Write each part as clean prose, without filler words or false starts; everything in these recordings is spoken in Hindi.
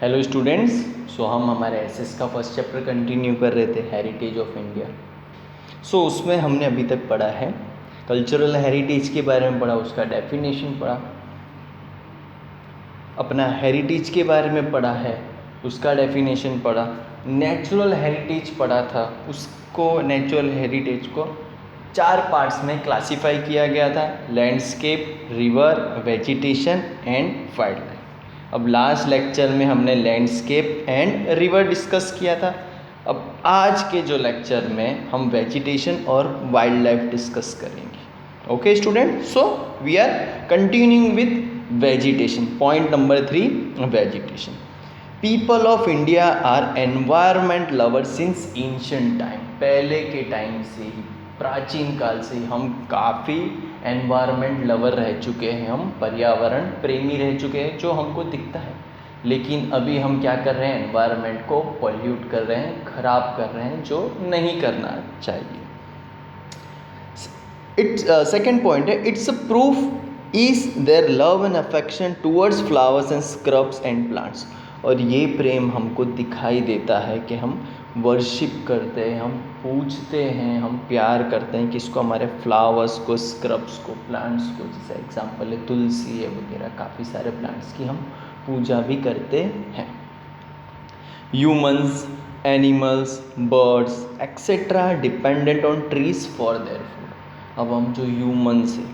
Hello students. सो हम हमारे एसएस का फर्स्ट चैप्टर कंटिन्यू कर रहे थे, हेरिटेज ऑफ इंडिया। सो उसमें हमने अभी तक पढ़ा है कल्चरल हेरिटेज के बारे में, पढ़ा, उसका डेफिनेशन पढ़ा, अपना हेरिटेज के बारे में पढ़ा है, उसका डेफिनेशन पढ़ा, नेचुरल हेरिटेज पढ़ा था। उसको नेचुरल हेरिटेज को 4 पार्ट्स में क्लासिफाई किया गया था: landscape, river, vegetation and wild life. अब लास्ट लेक्चर में हमने लैंडस्केप एंड रिवर डिस्कस किया था। अब आज के जो लेक्चर में हम वेजिटेशन और वाइल्ड लाइफ डिस्कस करेंगे। Okay student, so we are continuing with vegetation. Point number 3, vegetation. People of India are environment lover since ancient time. पहले के टाइम से ही, प्राचीन काल से ही हम काफ़ी एनवायरमेंट लवर रह चुके हैं, हम पर्यावरण प्रेमी रह चुके हैं, जो हमको दिखता है। लेकिन अभी हम क्या कर रहे हैं, एनवायरमेंट को पॉल्यूट कर रहे हैं, ख़राब कर रहे हैं, जो नहीं करना चाहिए। इट्स सेकेंड पॉइंट है, it's a proof is their love and affection towards flowers and scrubs and plants. और ये प्रेम हमको दिखाई देता है कि हम वर्शिप करते हैं, हम पूजते हैं, हम प्यार करते हैं किसको, हमारे फ्लावर्स को, स्क्रब्स को, प्लांट्स को। जैसे एग्जांपल है तुलसी है वगैरह, काफ़ी सारे प्लांट्स की हम पूजा भी करते हैं। Humans, animals, birds etcetera dependent on trees for their food. अब हम जो ह्यूमंस है,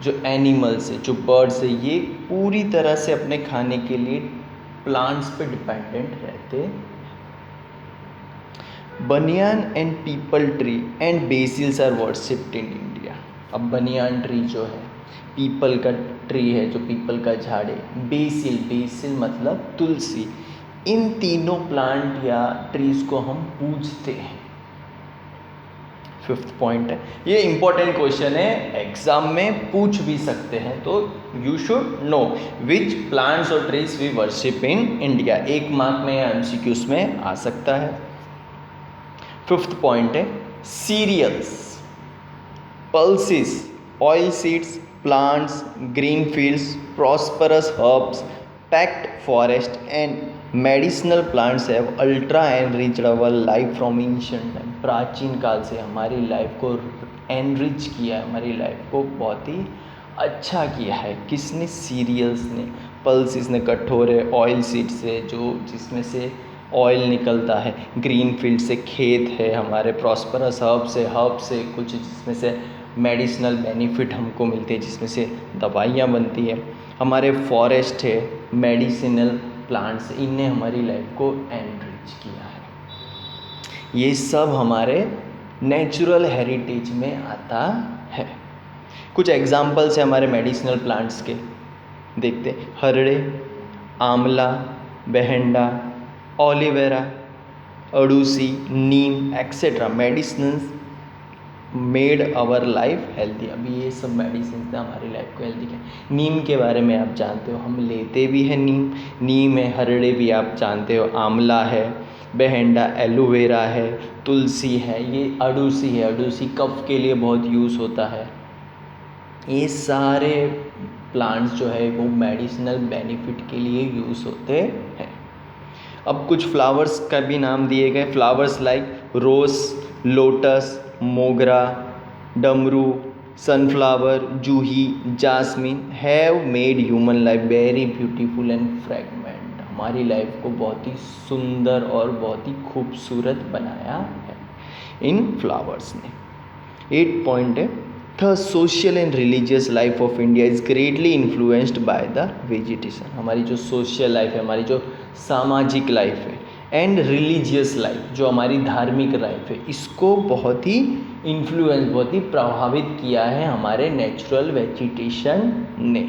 जो एनिमल्स है, जो बर्ड्स है, ये पूरी तरह से अपने खाने के लिए प्लांट्स पे डिपेंडेंट रहते। Banyan and peepal tree and basils are worshipped in India. अब बनियान ट्री जो है, पीपल का ट्री है, जो पीपल का झाड़ है, बेसिल, बेसिल मतलब तुलसी, इन तीनों प्लांट या ट्रीज को हम पूजते हैं। 5th पॉइंट है, ये इंपॉर्टेंट क्वेश्चन है, एग्जाम में पूछ भी सकते हैं, तो you should know which plants और trees we worship in India. 1 mark में या एमसीक्यूज में आ सकता है। 5th पॉइंट है, cereals, pulses, oil seeds, plants, green fields, prosperous herbs, packed forest and medicinal plants have ultra enriched our life from ancient time. प्राचीन काल से हमारी लाइफ को एनरिच किया है, हमारी लाइफ को बहुत ही अच्छा किया है। किसने? सीरियल्स ने, पल्सेस ने, कठोरे, ऑयल सीड्स से, जो जिसमें से ऑयल निकलता है, ग्रीन फील्ड से खेत है हमारे, प्रॉस्परस हर्ब से कुछ जिसमें से मेडिसिनल बेनिफिट हमको मिलते हैं, जिसमें से दवाइयाँ बनती है, हमारे फॉरेस्ट है, मेडिसिनल प्लांट्स, इनने हमारी लाइफ को एनरिच किया है। ये सब हमारे नेचुरल हेरिटेज में आता है। कुछ एग्जाम्पल्स है हमारे मेडिसिनल प्लांट्स के, देखते, harad, amla, baheda, aloe vera, adusa, neem etcetera medicines made our life healthy. अभी ये सब मेडिसिन ने हमारी लाइफ को हेल्दी किया। नीम के बारे में आप जानते हो, हम लेते भी हैं नीम है, हरड़े भी आप जानते हो, आंवला है, बेहेंडा, एलोवेरा है, तुलसी है, ये अड़ूसी है, अड़ूसी कफ के लिए बहुत यूज़ होता है। ये सारे प्लांट्स जो है वो मेडिसिनल बेनिफिट के लिए यूज़ होते हैं। अब कुछ फ्लावर्स का भी नाम दिए गए, फ्लावर्स लाइक रोज, लोटस, मोगरा, डमरू, sunflower, Juhi, Jasmine have made human life very beautiful and fragment. हमारी लाइफ को बहुत ही सुंदर और बहुत ही खूबसूरत बनाया है इन फ्लावर्स ने। 8 पॉइंट है, the social and religious life of India is greatly influenced by the vegetation. हमारी जो सोशल लाइफ है, हमारी जो सामाजिक लाइफ है, एंड रिलीजियस लाइफ, जो हमारी धार्मिक लाइफ है, इसको बहुत ही इन्फ्लुएंस, बहुत ही प्रभावित किया है हमारे नेचुरल वेजिटेशन ने।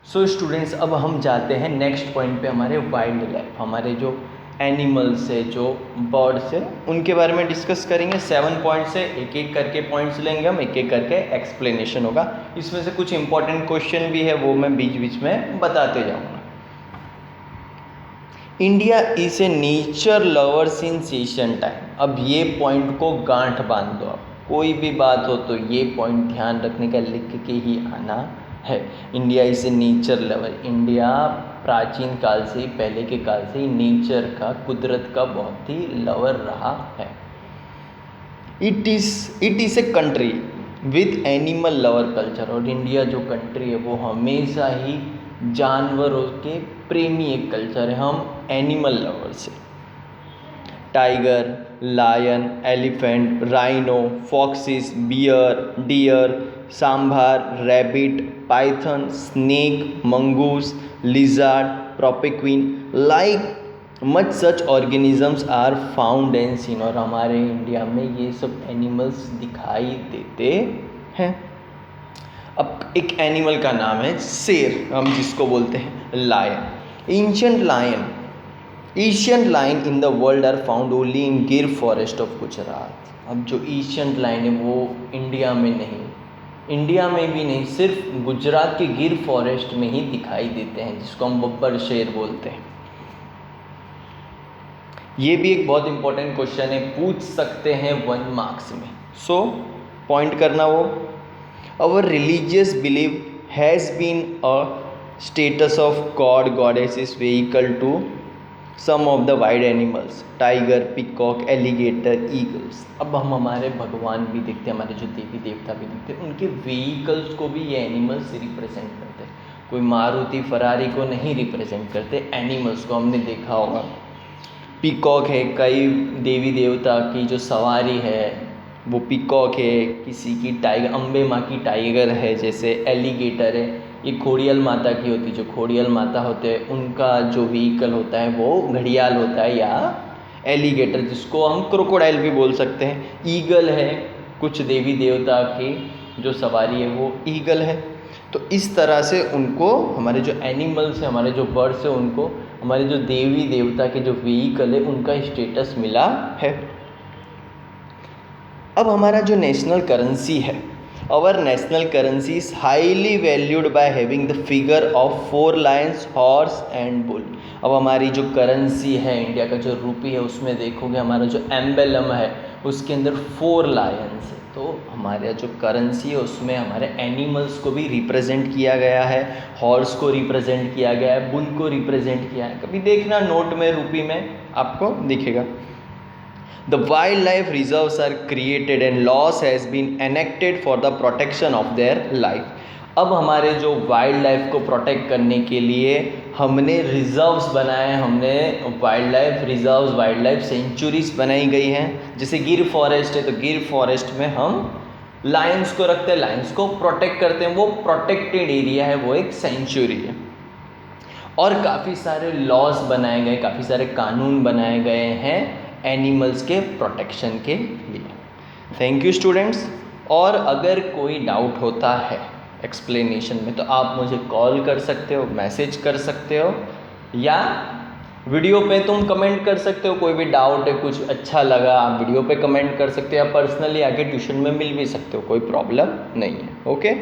सो स्टूडेंट्स, अब हम जाते हैं नेक्स्ट पॉइंट पे, हमारे वाइल्ड लाइफ, हमारे जो एनिमल्स है, जो बर्ड्स है, उनके बारे में डिस्कस करेंगे। 7 पॉइंट से एक एक करके पॉइंट्स लेंगे हम, एक एक करके एक्सप्लेनेशन होगा। इसमें से कुछ इंपॉर्टेंट क्वेश्चन भी है, वो मैं बीच बीच में बताते जाऊँगा। India is a nature lover since Asian time. अब ये पॉइंट को गांठ बांध दो आप, कोई भी बात हो तो ये पॉइंट ध्यान रखने का, लिख के ही आना है। India is a nature lover. India प्राचीन काल से ही, पहले के काल से ही नेचर का, कुदरत का बहुत ही लवर रहा है। It is a country with animal lover culture. और इंडिया जो कंट्री है वो हमेशा ही जानवरों के प्रेमी एक कल्चर है। हम एनिमल लवर्स हैं। Tiger, lion, elephant, rhino, foxes, bear, deer, sambar, rabbit, python, snake, mongoose, lizard, porcupine, like much such organisms are found and seen. और हमारे इंडिया में ये सब एनिमल्स दिखाई देते हैं। अब एक एनिमल का नाम है शेर, हम जिसको बोलते हैं lion. Asian lion in the world are found only in Gir forest of Gujarat. अब जो एशियन लाइन है वो इंडिया में नहीं, इंडिया में भी नहीं, सिर्फ गुजरात के गिर फॉरेस्ट में ही दिखाई देते हैं, जिसको हम बब्बर शेर बोलते हैं। ये भी एक बहुत इंपॉर्टेंट क्वेश्चन है, पूछ सकते हैं 1 मार्क्स में। सो पॉइंट करना वो, our religious belief has been a status of god goddess is vehicle to some of the wild animals, tiger, peacock, alligator, eagles. अब हम हमारे भगवान भी देखते हैं, हमारे जो देवी देवता भी देखते हैं, उनके व्हीकल्स को भी ये एनिमल्स रिप्रेजेंट करते हैं। कोई मारुति फरारी को नहीं रिप्रेजेंट करते, एनिमल्स को। हमने देखा होगा पीकॉक है, कई देवी देवता की जो सवारी है वो पीकॉक है, किसी की टाइगर, अम्बे माँ की टाइगर है, जैसे एलिगेटर है, ये खोड़ियाल माता की होती है। जो खोड़ियाल माता होते हैं उनका जो व्हीकल होता है वो घड़ियाल होता है या एलिगेटर, जिसको हम क्रोकोडाइल भी बोल सकते हैं। ईगल है, कुछ देवी देवता की जो सवारी है वो ईगल है। तो इस तरह से उनको, हमारे जो एनिमल्स हैं, हमारे जो बर्ड्स हैं, उनको हमारे जो देवी देवता के जो व्हीकल है उनका स्टेटस मिला है। अब हमारा जो नेशनल करेंसी है, our national currency is highly valued by having the figure of 4 lions, horse and bull. अब हमारी जो करेंसी है, इंडिया का जो रुपी है, उसमें देखोगे हमारा जो एम्बेलम है उसके अंदर 4 लायंस है। तो हमारा जो करेंसी है उसमें हमारे एनिमल्स को भी रिप्रेजेंट किया गया है, हॉर्स को रिप्रेजेंट किया गया है, बुल को रिप्रेजेंट किया है। कभी देखना नोट में, रुपी में आपको दिखेगा। The wildlife reserves are created and laws has been enacted for the protection of their life. अब हमारे जो वाइल्ड लाइफ को प्रोटेक्ट करने के लिए हमने रिजर्व्स बनाए, हमने wild life reserves, wild life sanctuaries बनाई गई हैं। जैसे गिर फॉरेस्ट है तो गिर फॉरेस्ट में हम लायंस को रखते हैं, लायंस को प्रोटेक्ट करते हैं, वो प्रोटेक्टेड एरिया है, वो एक सेंचुरी है। और काफ़ी सारे लॉज बनाए गए, काफ़ी सारे कानून बनाए गए हैं एनिमल्स के प्रोटेक्शन के लिए। Thank you students. और अगर कोई डाउट होता है एक्सप्लेनेशन में तो आप मुझे कॉल कर सकते हो, मैसेज कर सकते हो, या वीडियो पे तुम कमेंट कर सकते हो। कोई भी डाउट है, कुछ अच्छा लगा, आप वीडियो पे कमेंट कर सकते हो, या पर्सनली आके ट्यूशन में मिल भी सकते हो, कोई प्रॉब्लम नहीं है। ओके।